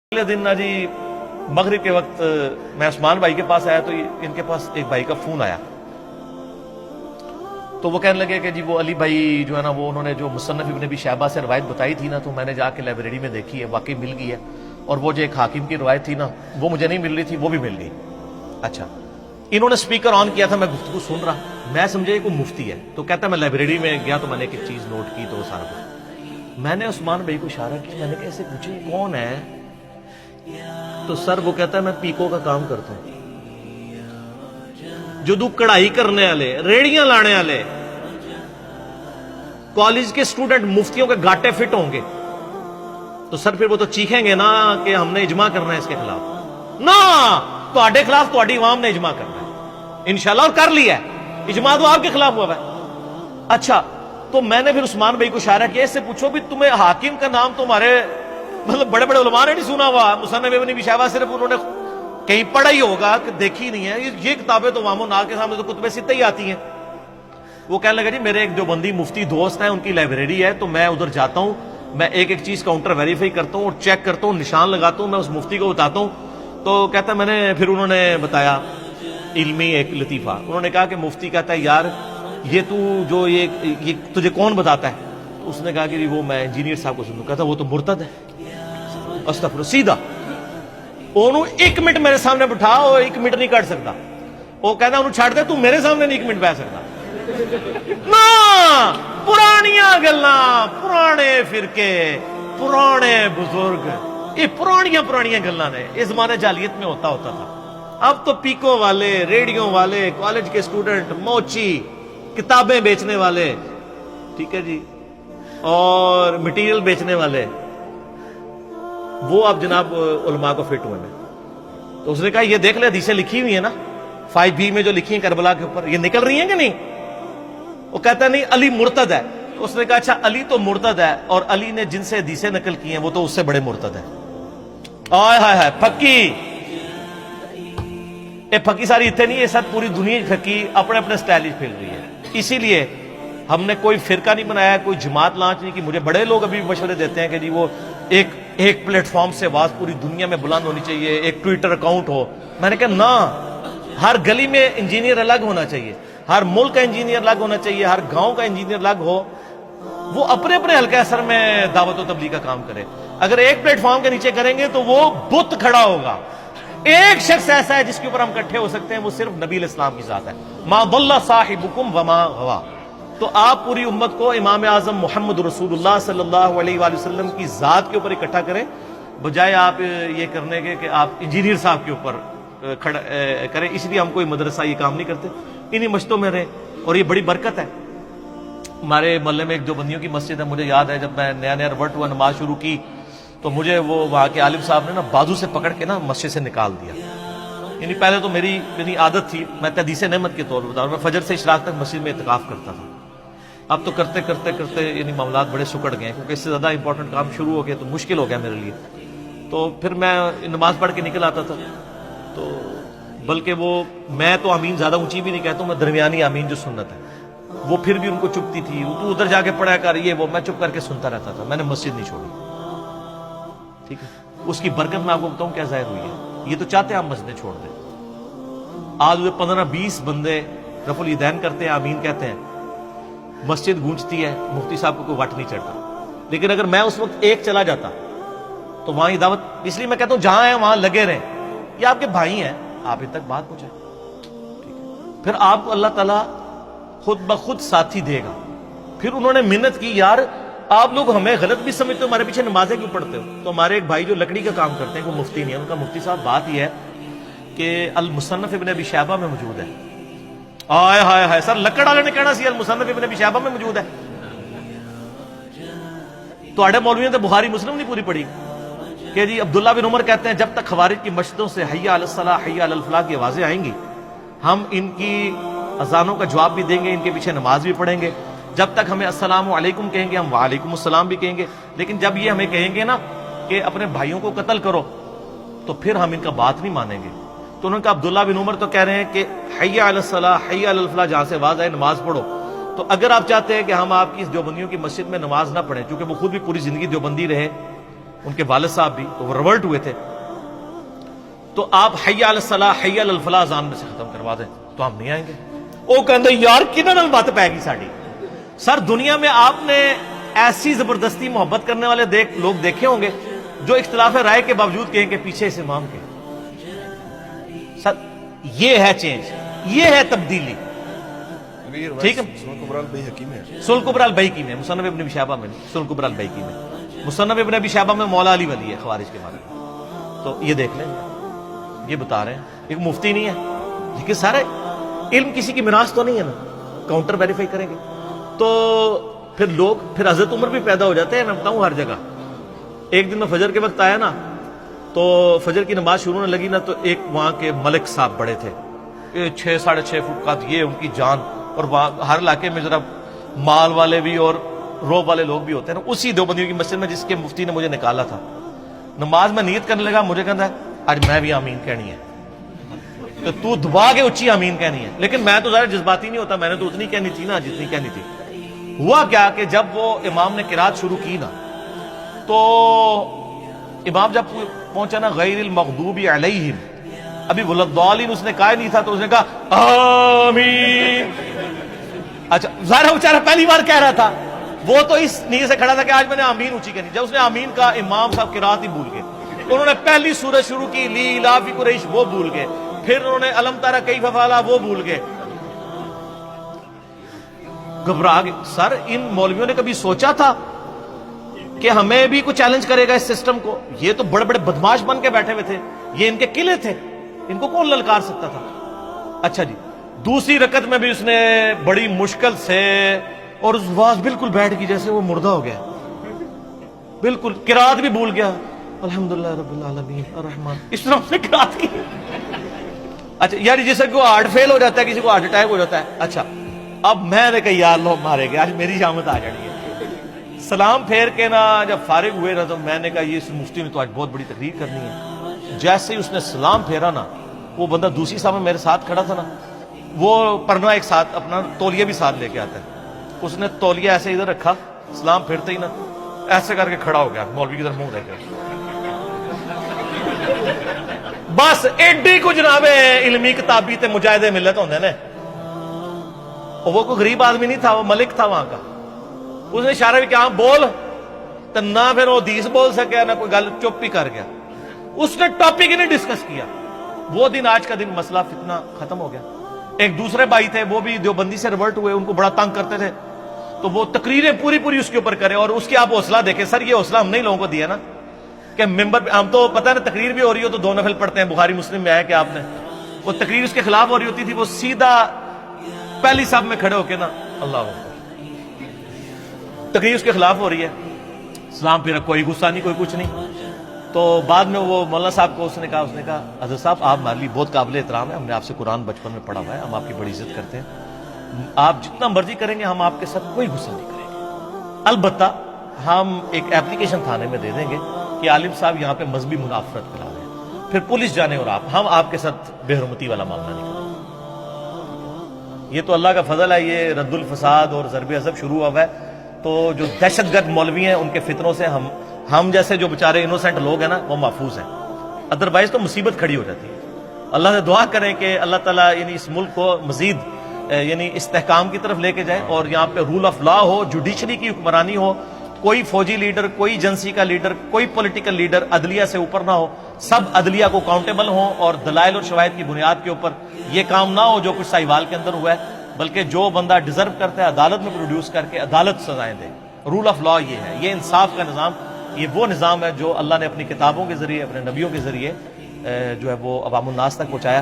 अगले दिन ना जी मगरिब के वक्त मैं उस्मान भाई के पास आया तो इनके पास एक भाई का फोन आया। तो वो कहने लगे कि जी वो अली भाई जो है ना वो उन्होंने जो मुसन्नफ इब्न अबी शैबा से रवायत बताई थी ना तो मैंने जाके लाइब्रेरी में देखी है, वाकई मिल गई है। और वो जो एक हाकिम की रवायत थी ना वो मुझे नहीं मिल रही थी, वो भी मिल गई। अच्छा, इन्होंने स्पीकर ऑन किया था, मैं गुफ्तगू सुन रहा, मैं समझे कोई मुफ्ती है। तो कहता मैं लाइब्रेरी में गया तो मैंने एक चीज नोट की तो सारा कुछ मैंने उस्मान भाई को इशारा किया, मैंने कैसे पूछे कौन है? तो सर वो कहता है मैं पीको का काम करता हूं। जो कढ़ाई करने वाले, रेड़ियां लाने वाले कॉलेज के स्टूडेंट मुफ्तियों के गाटे फिट होंगे तो सर फिर वो तो चीखेंगे ना कि हमने इजमा करना है इसके खिलाफ। ना, तो खिलाफ तो इमाम ने इजमा करना है इंशाल्लाह, और कर लिया है। इजमा तो आपके खिलाफ हुआ है। अच्छा, तो मैंने फिर उस्मान भाई को इशारा किया, इससे पूछो भी तुम्हें हाकिम का नाम तुम्हारे मतलब बड़े बड़े उलमा ने नहीं सुना हुआ? मुसन्नफ इब्न अबी शैबा सिर्फ उन्होंने कहीं पढ़ा ही होगा कि देखी नहीं है। ये किताबें तो वामो नाल के सामने तो कुतुबे सित्ता ही आती हैं। वो कहने लगा जी मेरे एक जो बंदी मुफ्ती दोस्त है उनकी लाइब्रेरी है तो मैं उधर जाता हूं, मैं एक एक चीज काउंटर वेरीफाई करता हूं और चेक करता हूं, निशान लगाता हूं, मैं उस मुफ्ती को बताता हूं। तो कहता मैंने फिर उन्होंने बताया इल्मी एक लतीफा। उन्होंने कहा कि मुफ्ती कहता है यार ये तू जो ये तुझे कौन बताता है? तो उसने कहा कि वो मैं इंजीनियर साहब को सुनूं। कहता वो तो मुर्तद है। अस्तगफुर, सीधा ओनू एक मिनट मेरे सामने बिठा, और एक मिनट नहीं कट सकता। वो कहना उन्होंने छाड़ दे, तू मेरे सामने नहीं एक मिनट बैठ सकता ना। पुरानियां गल्ला, पुराने फिरके, पुराने बुजुर्ग, ये पुरानियां गल्ला ने इस जमाने जालियत में होता था। अब तो पीको वाले, रेडियो वाले, कॉलेज के स्टूडेंट, मोची, किताबें बेचने वाले, ठीक है जी, और मटेरियल बेचने वाले, वो अब जनाब उलमा को फिट हुए में। तो उसने कहा ये देख ले हदीसें लिखी हुई है ना 5B में जो लिखी है करबला के ऊपर, ये निकल रही हैं कि नहीं? वो कहता नहीं अली मुर्तद है। तो उसने कहा अच्छा अली तो मुर्तद है और अली ने जिनसे हदीसें नकल की हैं वो तो उससे बड़े मुर्तद है। आय हाय हाय, फक्की ये फक्की सारी इतने नहीं, ये सब पूरी दुनिया की फक्की अपने अपने स्टाइल फैल रही है। इसीलिए हमने कोई फिरका नहीं बनाया, कोई जमात लॉन्च नहीं की। मुझे बड़े लोग अभी मशवरे देते हैं कि जी वो एक प्लेटफॉर्म से आवाज पूरी दुनिया में बुलंद होनी चाहिए, एक ट्विटर अकाउंट हो। मैंने कहा ना, हर गली में इंजीनियर अलग होना चाहिए, हर मुल्क का इंजीनियर अलग होना चाहिए, हर गांव का इंजीनियर अलग हो, वो अपने अपने हल्के असर में दावत और तबलीग का काम करे। अगर एक प्लेटफॉर्म के नीचे करेंगे तो वो बुत खड़ा होगा। एक शख्स ऐसा है जिसके ऊपर हम इकट्ठे हो सकते हैं, वो सिर्फ नबी इस्लाम की जात है। मा दल्ला साहिबुकुम वमा गवा। तो आप पूरी उम्मत को इमाम आजम मोहम्मद रसूलुल्लाह सल्लल्लाहु अलैहि वसल्लम की जात के ऊपर इकट्ठा करें, बजाय आप ये करने के कि आप इंजीनियर साहब के ऊपर खड़ा करें। इसलिए हम कोई मदरसा ये काम नहीं करते, इन्हीं मस्जिदों में रहे, और ये बड़ी बरकत है। हमारे मोहल्ले में एक दो बंदियों की मस्जिद है, मुझे याद है जब मैं नया नया रिवर्ट हुआ, नमाज शुरू की तो मुझे वो वहां के आलिम साहब ने ना बाजू से पकड़ के ना मस्जिद से निकाल दिया। यानी पहले तो मेरी आदत थी, मैं तहदीस नेमत के तौर पर बता रहा हूं, मैं फजर से इशराक तक मस्जिद में इत्काफ करता था। अब तो करते करते करते यानी मामलात बड़े सुकड़ गए, क्योंकि इससे ज्यादा इंपॉर्टेंट काम शुरू हो गया तो मुश्किल हो गया मेरे लिए। तो फिर मैं नमाज पढ़ के निकल आता था, तो बल्कि वो मैं तो आमीन ज्यादा ऊंची भी नहीं कहता हूं, मैं दरमियानी आमीन जो सुन्नत है वो फिर भी उनको चुपती थी। तू उधर जाके पढ़ा कर, ये वो, मैं चुप करके सुनता रहता था। मैंने मस्जिद नहीं छोड़ी, ठीक है। उसकी बरकत मैं आपको बताऊं क्या जाहिर हुई है। ये तो चाहते हैं आप मस्जिदें छोड़ दें। आज 15-20 बंदे रफुल ईदैन करते हैं, आमीन कहते हैं, मस्जिद गूंजती है, मुफ्ती साहब को कोई वट नहीं चढ़ता। लेकिन अगर मैं उस वक्त एक चला जाता तो वहां ये दावत, इसलिए मैं कहता हूं जहां है वहां लगे रहें, ये आपके भाई हैं, आप इन तक बात पहुंचाए, ठीक है। फिर आपको अल्लाह ताला खुद ब खुद साथी देगा। फिर उन्होंने मिन्नत की, यार आप लोग हमें गलत भी समझते हो, हमारे पीछे नमाजें क्यों पढ़ते हो? तो हमारे एक भाई जो लकड़ी का काम करते हैं, वो मुफ्ती नहीं है, उनका मुफ्ती साहब बात यह है कि अल मुसन्नफ इब्न अबी शैबा में मौजूद है। आय हाय हाय, सर लकड़ वाले ने कहना सी अल मुसन्नफ इब्न अबी शैबा में मौजूद है। तो आड़े मौलवियों ने बुखारी मुस्लिम नहीं पूरी पढ़ी कि जी अब्दुल्ला बिन उमर कहते हैं जब तक खवारिज की मस्जिदों से हय्या अलस सलाह हय्या अलल फलाह की आवाजें आएंगी, हम इनकी अजानों का जवाब भी देंगे, इनके पीछे नमाज भी पढ़ेंगे। जब तक हमें अस्सलामु अलैकुम कहेंगे, हम वालेकुम अस्सलाम भी कहेंगे। लेकिन जब ये हमें कहेंगे ना कि अपने भाइयों को कत्ल करो, तो फिर हम इनका बात नहीं मानेंगे। तो उन्होंने कहा अब्दुल्ला बिन उमर तो कह रहे हैं कि हय्या अलस सलाह हय्या अलल फलाह जहां से आवाज आए नमाज पढ़ो। तो अगर आप चाहते हैं कि हम आपकी इस देवबंदियों की मस्जिद में नमाज ना पढ़ें, क्योंकि वो खुद भी पूरी जिंदगी देवबंदी रहे, ان کے والد صاحب بھی تو وہ ریولٹ ہوئے تھے. تو آپ حی علی الصلاح حی علی الفلاح زان میں سے ختم کروا دیں تو ہم نہیں آئیں گے. وہ کہتے یار کنہاں نال بات پے گی ساڈی. سر دنیا میں آپ نے ایسی زبردستی محبت کرنے والے لوگ دیکھے ہوں گے جو اختلاف رائے کے باوجود کہیں کہ پیچھے اس امام کے. سر یہ ہے چینج, یہ ہے تبدیلی. ٹھیک ہے, سنن کبری البیہقی میں سنن کبری البیہقی میں, مصنف ابن ابی شیبہ میں, سنن کبری البیہقی میں, مصنف ابن ابی شیبہ میں مولا علی ولی ہے خوارج کے بارے میں. تو یہ دیکھ لیں, یہ بتا رہے ہیں, ایک مفتی نہیں ہے لیکن سارے علم کسی کی میراث تو نہیں ہے نا, کاؤنٹر ویریفائی کریں گے تو پھر لوگ, پھر حضرت عمر بھی پیدا ہو جاتے ہیں. میں بتاؤں ہر جگہ. ایک دن میں فجر کے وقت آیا نا, تو فجر کی نماز شروع ہونے لگی نا, تو ایک وہاں کے ملک صاحب بڑے تھے, 6-6.5 فٹ کا, یہ ان کی جان, اور وہاں ہر علاقے میں ذرا مال والے بھی اور روب والے لوگ بھی ہوتے ہیں نا. اسی دیوبندیوں کی مسجد میں جس کے مفتی نے مجھے نکالا تھا, نماز میں نیت کرنے لگا, مجھے کہتا ہے آج میں بھی آمین کہنی ہے, تو دبا کے اچھی آمین کہنی ہے. لیکن میں تو ذرا جذباتی نہیں ہوتا, میں نے تو اتنی کہنی تھی نا جتنی کہنی تھی. ہوا کیا کہ جب وہ امام نے قرات شروع کی نا, تو امام جب پہنچا نا غیر المغضوب علیہم, ابھی ولضالین اس نے کہا نہیں تھا, تو اس نے کہا آمین. اچھا ظاہر ہے بیچارہ پہلی بار کہہ رہا تھا, وہ تو اس نیت سے کھڑا تھا کہ آج میں نے آمین اونچی کہنی. جب اس نے آمین کہا, امام صاحب قرات ہی بھول گئے. انہوں نے پہلی سورت شروع کی لی الاف قریش, وہ بھول گئے. پھر انہوں نے الم تری کیف فعل, وہ بھول گئے. گھبرا گئے. سر ان مولویوں نے کبھی سوچا تھا کہ ہمیں بھی کوئی چیلنج کرے گا اس سسٹم کو؟ یہ تو بڑے بڑے بدماش بن کے بیٹھے ہوئے تھے, یہ ان کے قلعے تھے, ان کو کون للکار سکتا تھا؟ اچھا جی, دوسری رکعت میں بھی اس نے بڑی مشکل سے, اور اس واز بالکل بیٹھ گئی جیسے وہ مردہ ہو گیا, بالکل قرات بھی بھول گیا. الحمدللہ رب العالمین الرحمن, اس طرح اس نے قرات کی. اچھا یار جیسے کو ہارٹ فیل ہو جاتا ہے, کسی کو ہارٹ اٹیک ہو جاتا ہے. اچھا اب میں نے کہا یا اللہ مارے گا, آج میری شامت آ جانی ہے. سلام پھیر کے نا جب فارغ ہوئے نا, تو میں نے کہا یہ اس مفتی نے تو آج بہت بڑی تقریر کرنی ہے. جیسے ہی اس نے سلام پھیرا نا, وہ بندہ دوسری صاحب میرے ساتھ کھڑا تھا نا, وہ پرنا ایک ساتھ اپنا تولیہ بھی ساتھ لے کے آتا ہے. اس نے تولیہ ایسے ادھر رکھا, سلام پھیرتے ہی نا ایسے کر کے کھڑا ہو گیا, مولوی کی طرف منہ دیکھ کے. بس ایڈی کو جناب علمی کتابی تے مجاہدے ملت ہوندے نے. وہ کوئی غریب آدمی نہیں تھا, وہ ملک تھا وہاں کا. اس نے اشارہ بھی کیا بول, تو نہ پھر وہ حدیث بول سکیا نہ کوئی گل, چپ ہی کر گیا. اس نے ٹاپک ہی نہیں ڈسکس کیا. وہ دن آج کا دن مسئلہ فتنہ ختم ہو گیا. ایک دوسرے بھائی تھے, وہ بھی دیوبندی سے ریورٹ ہوئے, ان کو بڑا تنگ کرتے تھے, تو وہ تقریریں پوری اس کے اوپر کرے. اور اس کی آپ حوصلہ دیکھیں سر, یہ حوصلہ ہم نے لوگوں کو دیا نا کہ ممبر پہ, ہم تو پتہ ہے نا تقریر بھی ہو رہی ہو تو 2 نفل پڑھتے ہیں. بخاری مسلم میں آیا کہ آپ نے, وہ تقریر اس کے خلاف ہو رہی ہوتی تھی, وہ سیدھا پہلی صف میں کھڑے ہو کے نا اللہ اکبر, تقریر اس کے خلاف ہو رہی ہے, سلام پھر کوئی غصہ نہیں, کوئی کچھ نہیں. تو بعد میں وہ مولانا صاحب کو اس نے کہا حضرت صاحب آپ ہمارے لیے بہت قابل احترام ہے, ہم نے آپ سے قرآن بچپن میں پڑھا ہوا ہے, ہم آپ کی بڑی عزت کرتے ہیں, آپ جتنا مرضی کریں گے ہم آپ کے ساتھ کوئی غصہ نہیں کریں گے. البتہ ہم ایک ایپلیکیشن تھانے میں دے دیں گے کہ عالم صاحب یہاں پہ مذہبی منافرت پھیلا رہے ہیں, پھر پولیس جانے اور ہم آپ کے ساتھ بے حرمتی والا معاملہ نہیں کریں. یہ تو اللہ کا فضل ہے, یہ رد الفساد اور ضرب عصب شروع ہوا ہے, تو جو دہشت گرد مولوی ہیں ان کے فتنوں سے ہم جیسے جو بیچارے انوسینٹ لوگ ہیں نا وہ محفوظ ہیں. ادروائز تو مصیبت کھڑی ہو جاتی ہے. اللہ سے دعا کریں کہ اللہ تعالیٰ یعنی اس ملک کو مزید یعنی استحکام کی طرف لے کے جائے, اور یہاں پہ رول آف لا ہو, جوڈیشری کی حکمرانی ہو, کوئی فوجی لیڈر, کوئی ایجنسی کا لیڈر, کوئی پولیٹیکل لیڈر عدلیہ سے اوپر نہ ہو, سب عدلیہ کو اکاؤنٹیبل ہوں, اور دلائل اور شواہد کی بنیاد کے اوپر یہ کام نہ ہو جو کچھ ساہیوال کے اندر ہوا ہے, بلکہ جو بندہ ڈیزرو کرتا ہے عدالت میں پروڈیوس کر کے عدالت سزائیں دے. رول آف لا یہ ہے, یہ انصاف کا نظام, یہ وہ نظام ہے جو اللہ نے اپنی کتابوں کے ذریعے, اپنے نبیوں کے ذریعے جو ہے وہ عوام الناس تک پہنچایا.